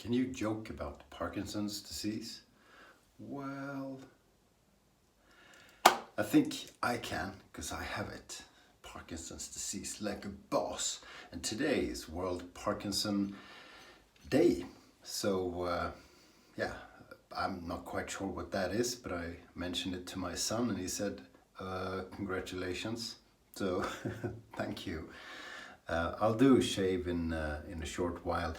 Can you joke about Parkinson's disease? Well, I think I can, because I have it. Parkinson's disease, like a boss. And today is World Parkinson Day. So, yeah, I'm not quite sure what that is, but I mentioned it to my son and he said, congratulations. So, thank you. I'll do a shave in a short while.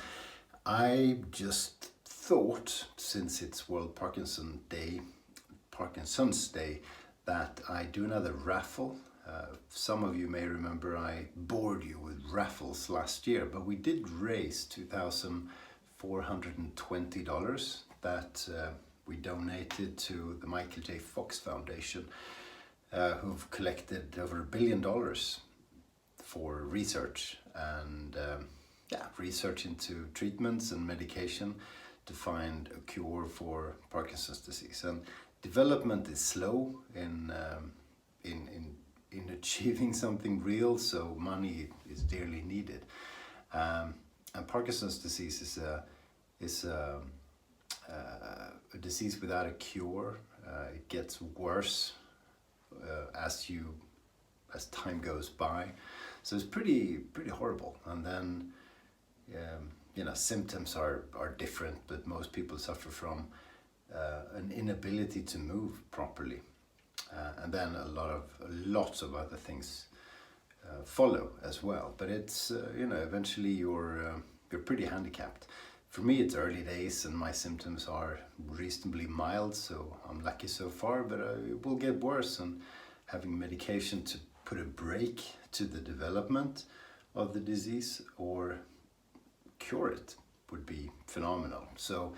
I just thought, since it's World Parkinson's Day, that I do another raffle. Some of you may remember I bored you with raffles last year, but we did raise $2,420 that we donated to the Michael J. Fox Foundation, who've collected over $1 billion for research and research into treatments and medication to find a cure for Parkinson's disease. And development is slow in achieving something real, so money is dearly needed. And Parkinson's disease is a disease without a cure. It gets worse as time goes by, so it's pretty horrible. And then symptoms are different, but most people suffer from an inability to move properly, and then lots of other things follow as well. But it's eventually you're pretty handicapped. For me, it's early days and my symptoms are reasonably mild, so I'm lucky so far, but it will get worse, and having medication to put a brake to the development of the disease or cure it would be phenomenal. So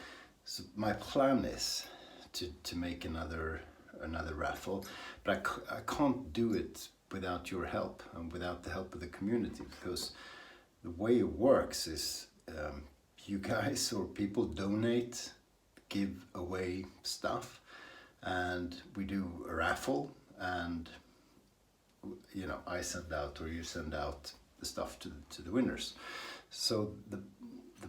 my plan is to make another raffle, but I can't do it without your help and without the help of the community, because the way it works is you guys or people donate, give away stuff, and we do a raffle, and I send out or you send out the stuff to the winners. So the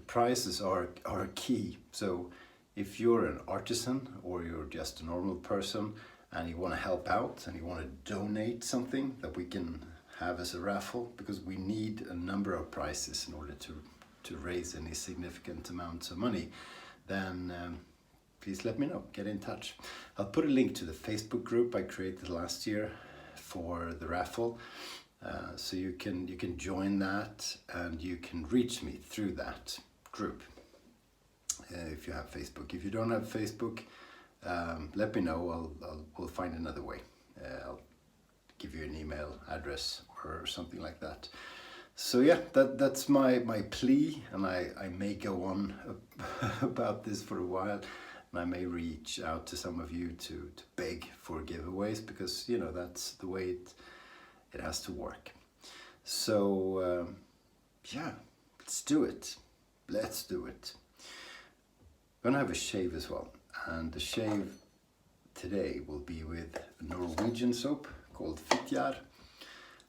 prizes are key. So if you're an artisan or you're just a normal person and you want to help out and you want to donate something that we can have as a raffle, because we need a number of prizes in order to raise any significant amounts of money, then please let me know, get in touch. I'll put a link to the Facebook group I created last year for the raffle, so you can join that and you can reach me through that group if you have Facebook. If you don't have Facebook, let me know. We'll find another way. I'll give you an email address or something like that. So yeah, that's my plea, and I may go on about this for a while, and I may reach out to some of you to beg for giveaways, because that's the way it has to work. So yeah, let's do it. I'm gonna have a shave as well, and the shave today will be with a Norwegian soap called Fitjar.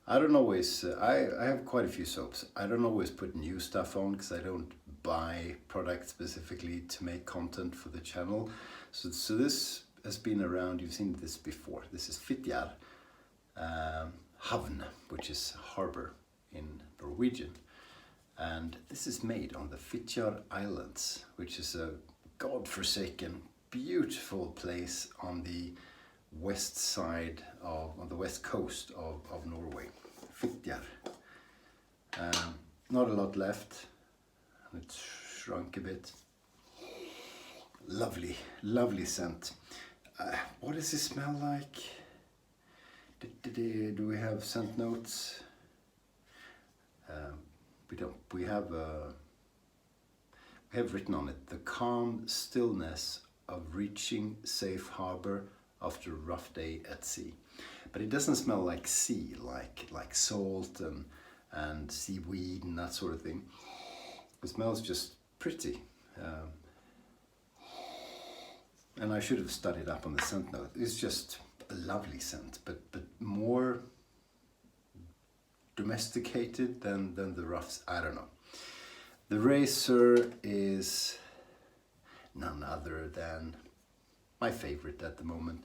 I don't always, I have quite a few soaps. I don't always put new stuff on because I don't buy products specifically to make content for the channel. So this has been around, you've seen this before. This is Fitjar Havn, which is harbor in Norwegian. And this is made on the Fitjar Islands, which is a godforsaken, beautiful place on the west side on the west coast of Norway. Fitjar. Not a lot left, and it's shrunk a bit. Lovely scent. What does it smell like? Do we have scent notes? We don't. We have written on it, the calm stillness of reaching safe harbor after a rough day at sea. But it doesn't smell like sea, like salt and seaweed and that sort of thing. It smells just pretty. And I should have studied up on the scent note. It's just a lovely scent, but more domesticated than the roughs. I don't know. The razor is none other than my favorite at the moment.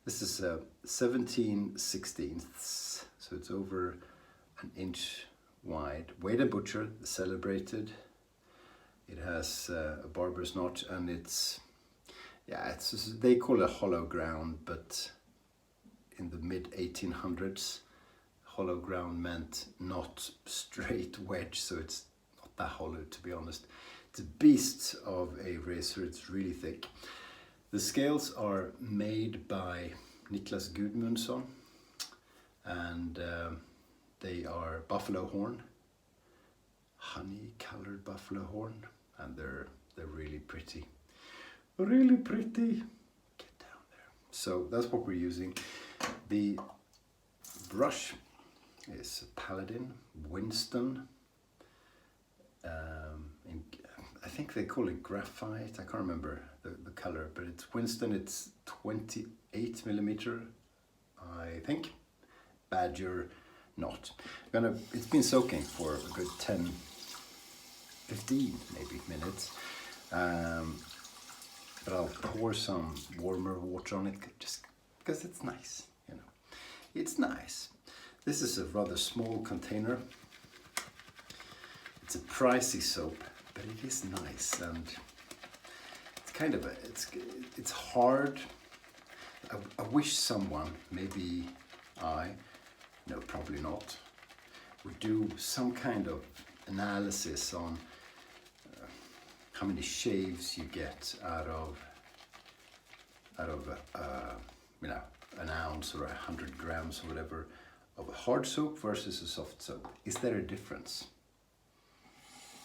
This is 17/16, so it's over an inch wide. Shave&Butcher, celebrated. It has a barber's notch, and it's they call it hollow ground, but in the mid 1800s, hollow ground meant not straight wedge, so it's not that hollow, to be honest. It's a beast of a razor. It's really thick. The scales are made by Niklas Gudmundsson, and they are buffalo horn, honey colored buffalo horn, and they're really pretty. Really pretty. Get down there. So that's what we're using. The brush is Paladin, Winston. I think they call it graphite. I can't remember the color, but it's Winston. It's 28 millimeter, I think. Badger knot. It's been soaking for a good 10, 15 maybe minutes. But I'll pour some warmer water on it just because it's nice, you know. It's nice. This is a rather small container. It's a pricey soap, but it is nice, and it's kind of it's hard. I wish someone, maybe no, probably not, would do some kind of analysis on how many shaves you get out of an ounce or 100 grams or whatever of a hard soap versus a soft soap. Is there a difference?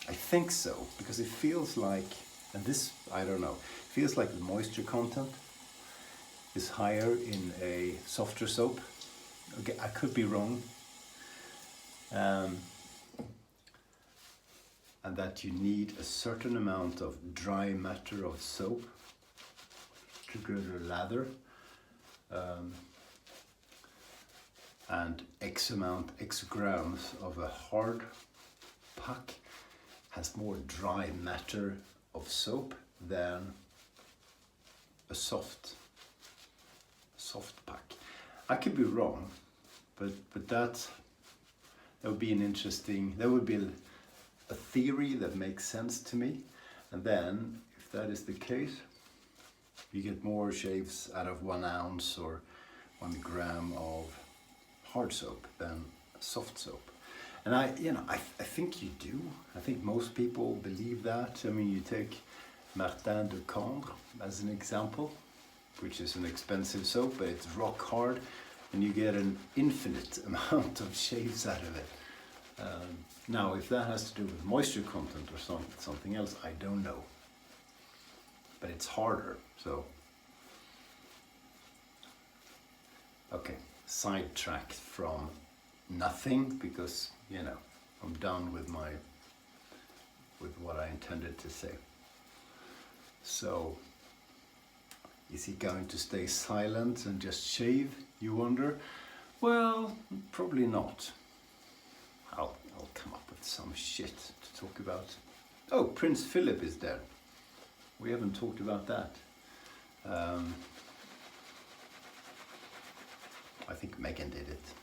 I think so, because it feels like, and this, I don't know, feels like the moisture content is higher in a softer soap. Okay, I could be wrong. And that you need a certain amount of dry matter of soap to go to lather, and X grams of a hard puck has more dry matter of soap than a soft puck. I could be wrong, but that would be a theory that makes sense to me. And then, if that is the case, you get more shaves out of 1 ounce or 1 gram of hard soap than soft soap. And I think you do. I think most people believe that. I mean, you take Martin de Cambre as an example, which is an expensive soap, but it's rock hard, and you get an infinite amount of shaves out of it. Now, if that has to do with moisture content or something else, I don't know. But it's harder, so. Okay, sidetracked from nothing, because, you know, I'm done with what I intended to say. So, is he going to stay silent and just shave, you wonder? Well, probably not. I'll come up with some shit to talk about. Oh, Prince Philip is dead. We haven't talked about that. I think Meghan did it.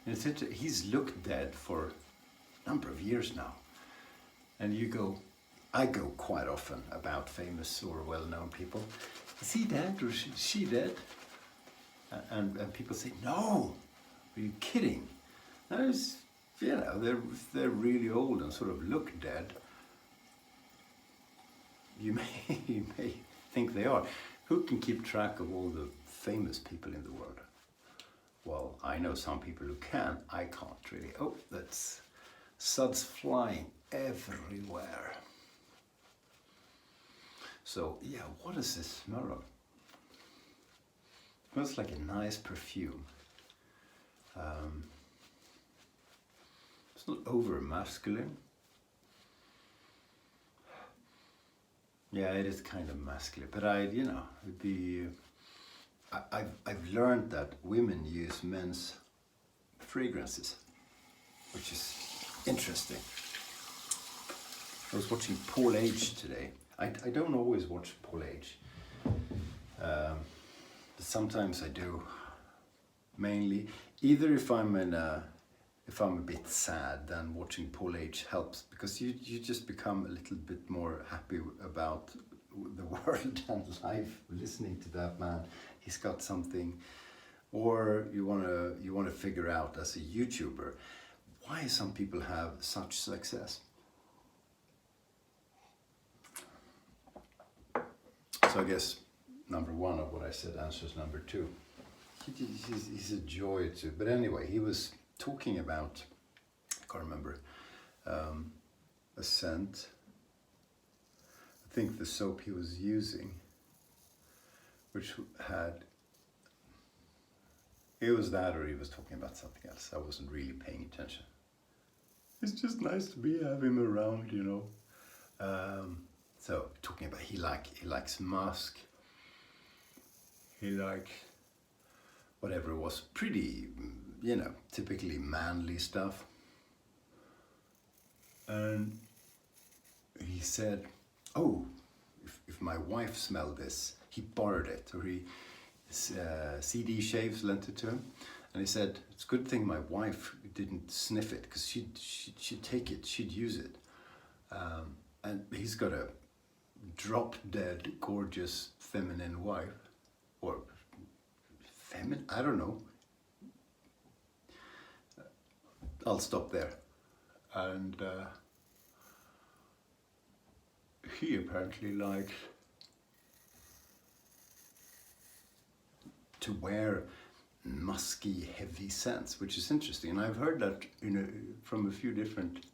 And he's looked dead for a number of years now. And I go quite often about famous or well-known people. Is he dead or is she dead? And people say, no, are you kidding? They're really old and sort of look dead. You may think they are. Who can keep track of all the famous people in the world? Well, I know some people who can. I can't really. Oh, that's suds flying everywhere. So, yeah, what does this smell of? It smells like a nice perfume. It's not over masculine. Yeah, it is kind of masculine, but I've learned that women use men's fragrances, which is interesting. I was watching Paul H today. I don't always watch Paul H. But sometimes I do. Mainly, either if I'm a bit sad, then watching Paul H helps, because you just become a little bit more happy about the world and life listening to that man. He's got something. Or you wanna figure out as a YouTuber why some people have such success. So I guess number one of what I said answers number two. He's a joy to. But anyway, he was talking about, I can't remember, a scent. I think the soap he was using, which had. It was that, or he was talking about something else. I wasn't really paying attention. It's just nice to have him around, you know. So talking about he likes musk. He likes whatever was pretty, you know, typically manly stuff. And he said, "Oh, if my wife smelled this, he borrowed it, or CD shaves lent it to him, and he said it's a good thing my wife didn't sniff it, because she'd take it, she'd use it." And he's got a drop dead gorgeous feminine wife, or feminine, I don't know. I'll stop there. And he apparently likes to wear musky, heavy scents, which is interesting. And I've heard that from a few different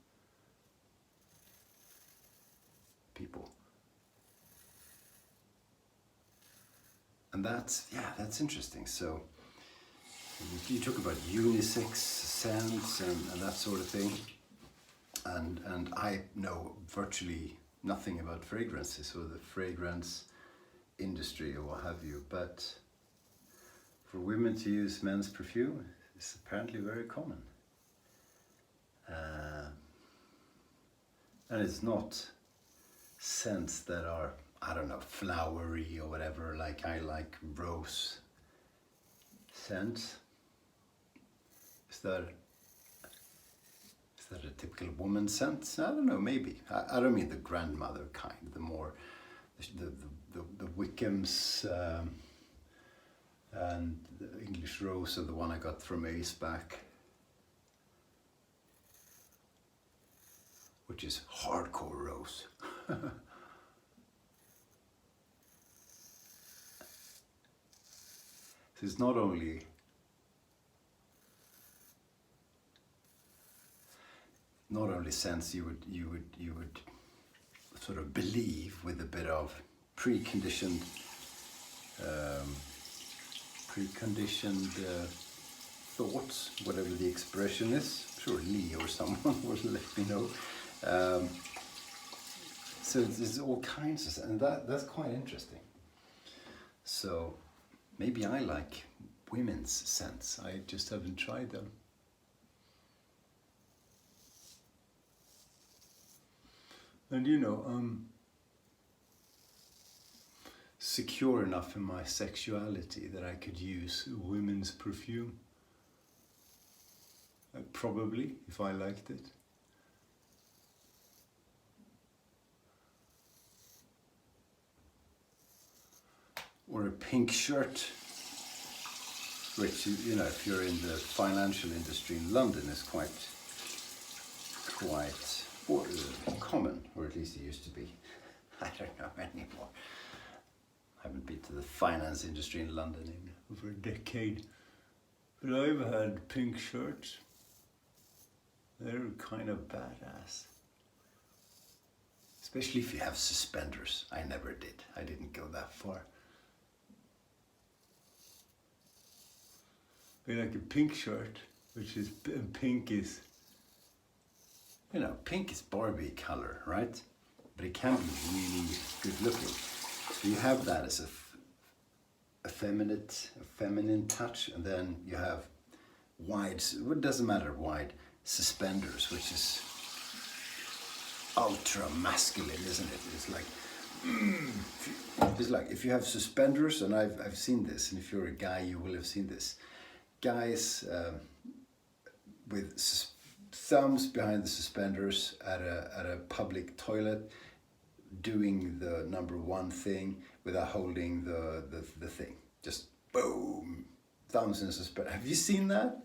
people. And that's interesting. So you talk about unisex scents and that sort of thing. And I know virtually nothing about fragrances or the fragrance industry or what have you, but for women to use men's perfume is apparently very common. And it's not scents that are, I don't know, flowery or whatever, like I like rose scents. Is that a typical woman scent? I don't know, maybe. I don't mean the grandmother kind, the more, the Wickham's, and the English rose, and the one I got from Ace back, which is hardcore rose. So it's not only scents you would sort of believe with a bit of preconditioned thoughts, whatever the expression is. I'm sure Lee or someone will let me know. So there's all kinds of, and that's quite interesting. So maybe I like women's scents. I just haven't tried them. And I'm secure enough in my sexuality that I could use women's perfume. Probably, if I liked it. Or a pink shirt, which, if you're in the financial industry in London, is quite common, or at least it used to be. I don't know anymore. I haven't been to the finance industry in London in over a decade. But I've had pink shirts. They're kind of badass. Especially if you have suspenders. I never did. I didn't go that far. But like a pink shirt, which is, pink is, pink is Barbie color, right? But it can be really good looking. So you have that as a feminine touch, and then you have wide, it doesn't matter wide, suspenders, which is ultra masculine, isn't it? It's like if you have suspenders, and I've seen this, and if you're a guy, you will have seen this. Guys with thumbs behind the suspenders at a public toilet, doing the number one thing without holding the thing. Just boom, thumbs in suspenders. Have you seen that?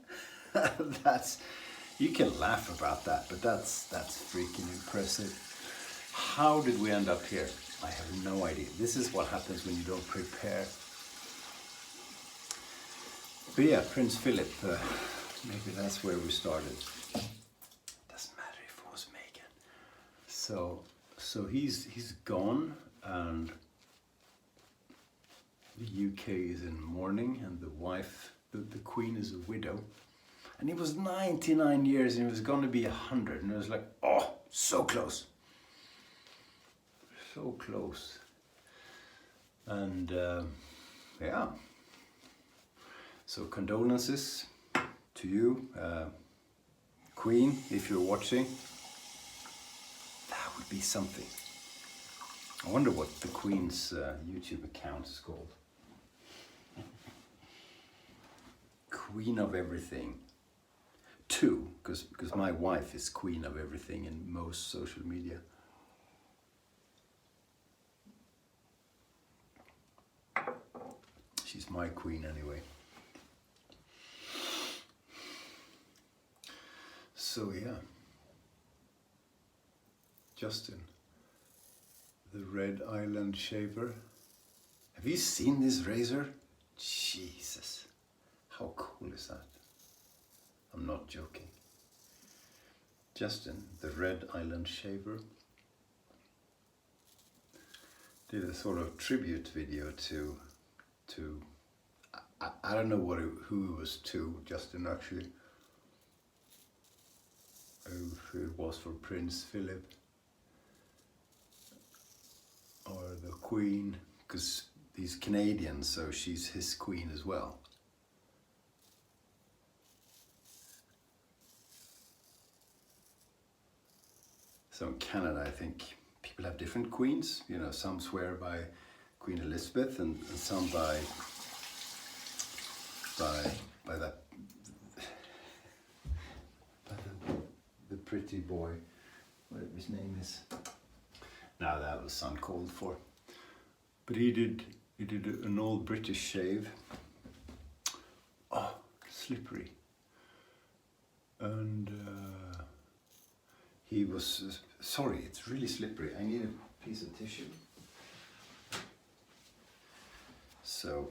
You can laugh about that, but that's freaking impressive. How did we end up here? I have no idea. This is what happens when you don't prepare. But yeah, Prince Philip, maybe that's where we started. Doesn't matter if it was Meghan. So he's gone, and the UK is in mourning, and the wife, the Queen, is a widow. And he was 99 years, and he was going to be 100, and it was like, oh, so close. So close. And yeah. So condolences to you, Queen, if you're watching. That would be something. I wonder what the Queen's YouTube account is called. Queen of Everything. 2, because my wife is Queen of Everything in most social media. She's my queen anyway. So yeah, Justin, the Red Island shaver. Have you seen this razor? Jesus, how cool is that? I'm not joking. Justin, the Red Island shaver, did a sort of tribute video to I don't know who it was to, Justin, actually. If it was for Prince Philip or the Queen, because he's Canadian, so she's his queen as well. So in Canada, I think people have different queens. You know, some swear by Queen Elizabeth, and some by the pretty boy, whatever his name is. Now that was uncalled for. But he did an old British shave. Oh, slippery. And he was, sorry, it's really slippery. I need a piece of tissue. So,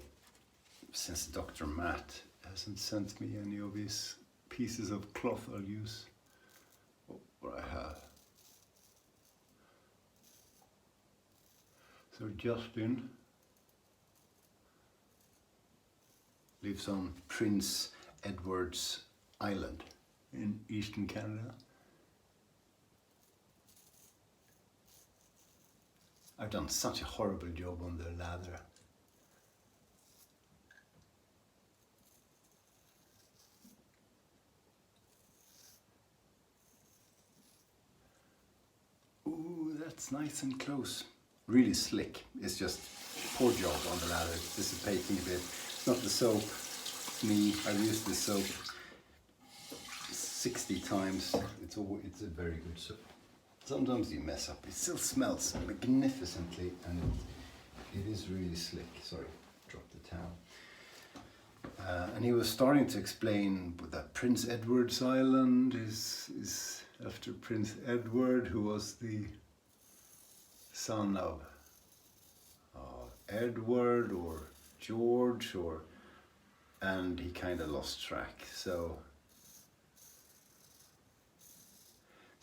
since Dr. Matt hasn't sent me any of his pieces of cloth, I'll use what I have. So Justin lives on Prince Edward's Island in eastern Canada. I've done such a horrible job on the lather. Ooh, that's nice and close. Really slick. It's just poor job on the lather. It's dissipating a bit. It's not the soap. Me, I've used this soap 60 times. It's a very good soap. Sometimes you mess up. It still smells magnificently, and it is really slick. Sorry, dropped the towel. And he was starting to explain that Prince Edward's Island is after Prince Edward, who was the son of Edward or George, and he kind of lost track. So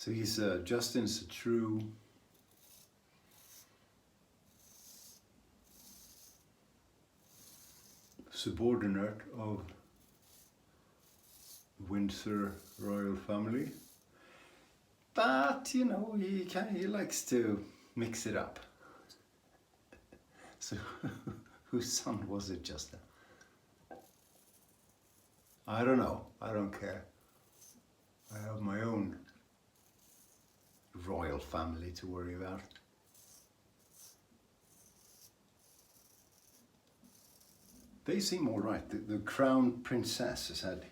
he's Justin's a true subordinate of Windsor royal family, but you know, he likes to mix it up. So whose son was it, Justin? I don't know. I don't care. I have my own royal family to worry about. They seem all right. The crown princess has had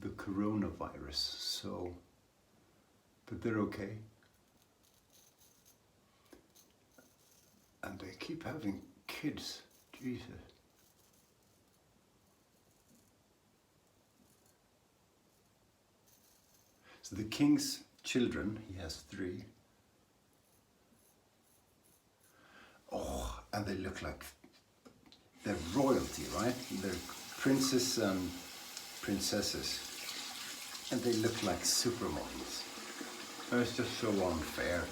the coronavirus, so, but they're okay. And they keep having kids, Jesus. So the king's children, he has 3. Oh, and they look like they're royalty, right? They're princes and princesses. And they look like supermodels. And it's just so unfair.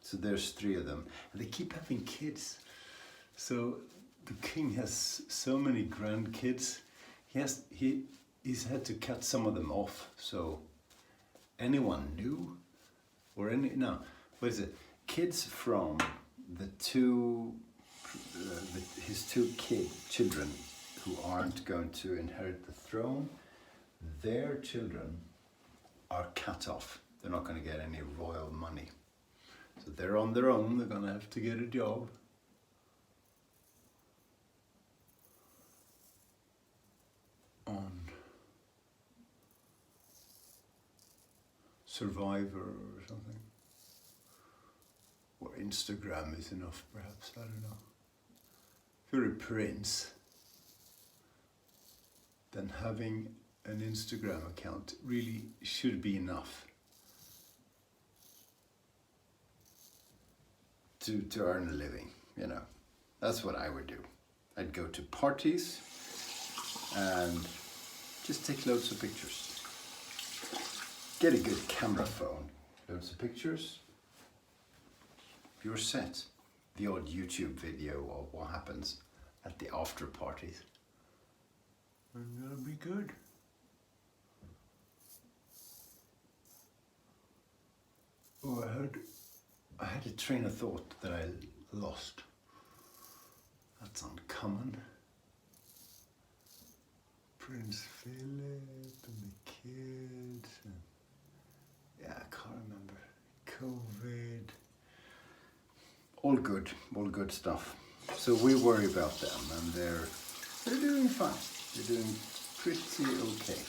So there's 3 of them. And they keep having kids. So the king has so many grandkids. He's had to cut some of them off. So anyone new or what is it? Kids from the 2 his 2 children who aren't going to inherit the throne, their children are cut off. They're not going to get any royal money. So they're on their own. They're going to have to get a job. On Survivor or something. Or Instagram is enough, perhaps. I don't know. If you're a prince, then having an Instagram account really should be enough to earn a living, you know. That's what I would do. I'd go to parties and just take loads of pictures. Get a good camera phone, loads of pictures. You're set. The odd YouTube video of what happens at the after parties. And that'll be good. Oh, I had a train of thought that I lost. That's uncommon. Prince Philip and the kids. And yeah, I can't remember. COVID. All good stuff. So we worry about them, and they're doing fine. They're doing pretty okay.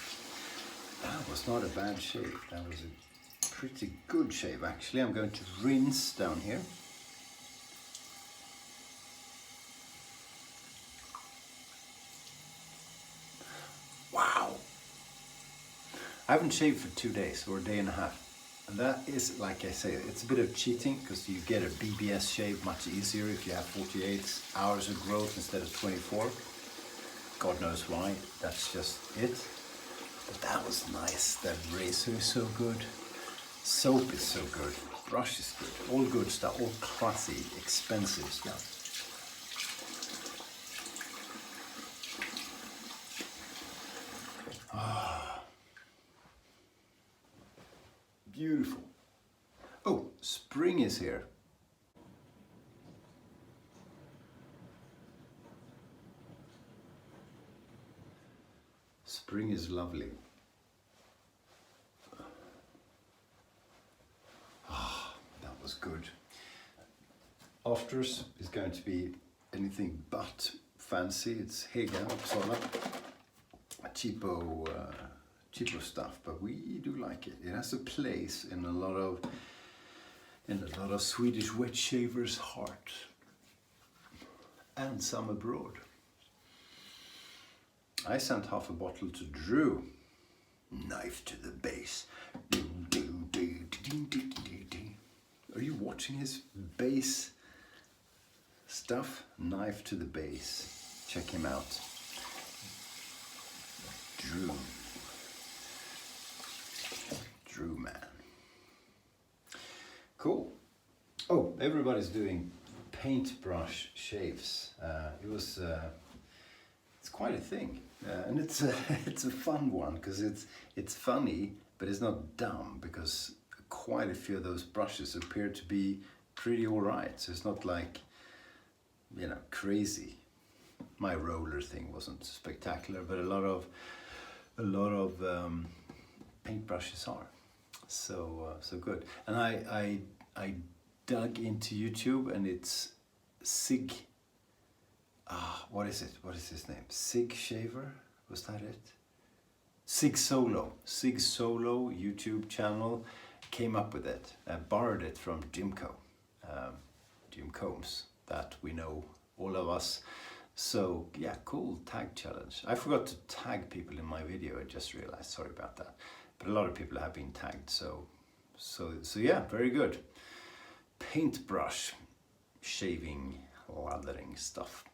That was not a bad shave. That was a pretty good shave, actually. I'm going to rinse down here. Wow! I haven't shaved for 2 days, or a day and a half. And that is, like I say, it's a bit of cheating because you get a BBS shave much easier if you have 48 hours of growth instead of 24. God knows why, that's just it. But that was nice. That razor is so good. Soap is so good. Brush is good. All good stuff. All classy, expensive stuff. Beautiful. Oh, spring is here. Spring is lovely. That was good. After us is going to be anything but fancy. It's Hega, Uppsala. Cheapo stuff, but we do like it. It has a place in a lot of Swedish wet shavers' heart, and some abroad. I sent half a bottle to Drew. Knife to the base. Are you watching his bass stuff? Knife to the base. Check him out. Drew man. Cool. Oh, everybody's doing paintbrush shaves. It's quite a thing, and it's a fun one because it's funny, but it's not dumb because quite a few of those brushes appear to be pretty alright. So it's not like, you know, crazy. My roller thing wasn't spectacular, but a lot of a lot of paintbrushes are. So good. And I dug into YouTube, and it's Sig. What is it? What is his name? Sig Shaver? Was that it? Sig Solo YouTube channel came up with it. I borrowed it from Jim Combs, that we know, all of us. So yeah, cool tag challenge. I forgot to tag people in my video. I just realized. Sorry about that. But a lot of people have been tagged. So yeah, very good. Paintbrush shaving, lathering stuff.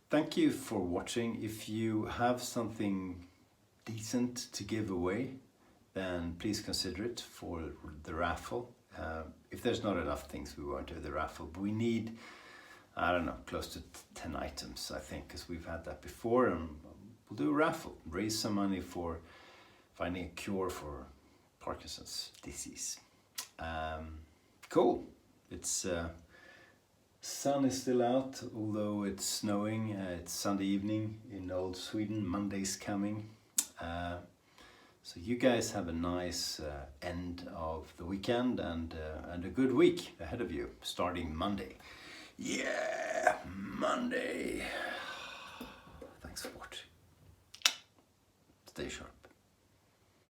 Thank you for watching. If you have something decent to give away, then please consider it for the raffle. If there's not enough things, we won't do the raffle, but we need, I don't know, close to 10 items, I think, because we've had that before, and we'll do a raffle, raise some money for finding a cure for Parkinson's disease. Cool. It's sun is still out, although it's snowing. It's Sunday evening in old Sweden. Monday's coming. So you guys have a nice end of the weekend and a good week ahead of you, starting Monday. Yeah, Monday. Thanks for watching. Stay sharp.